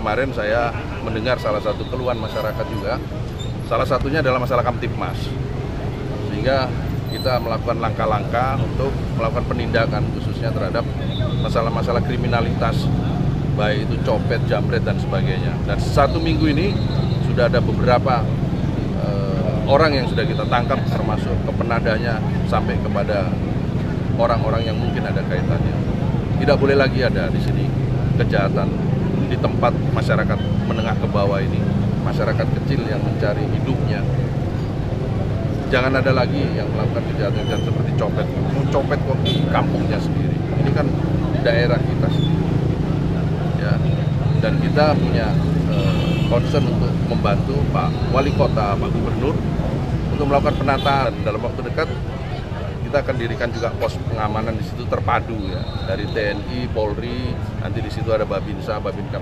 kemarin saya mendengar salah satu keluhan masyarakat juga, salah satunya adalah masalah Kamtipmas. Sehingga kita melakukan langkah-langkah untuk melakukan penindakan khususnya terhadap masalah-masalah kriminalitas, baik itu copet, jambret, dan sebagainya. Dan 1 minggu ini sudah ada beberapa orang yang sudah kita tangkap, termasuk kepenadanya sampai kepada orang-orang yang mungkin ada kaitannya. Tidak boleh lagi ada di sini kejahatan di tempat masyarakat menengah ke bawah ini, masyarakat kecil yang mencari hidupnya. Jangan ada lagi yang melakukan kejahatan seperti copet. Copet kok di kampungnya sendiri. Ini kan daerah kita sendiri. Ya. Dan kita punya concern untuk membantu Pak Wali Kota, Pak Gubernur untuk melakukan penataan. Dalam waktu dekat kita akan dirikan juga pos pengamanan di situ terpadu ya, dari TNI, Polri, nanti di situ ada Babinsa, Babinka.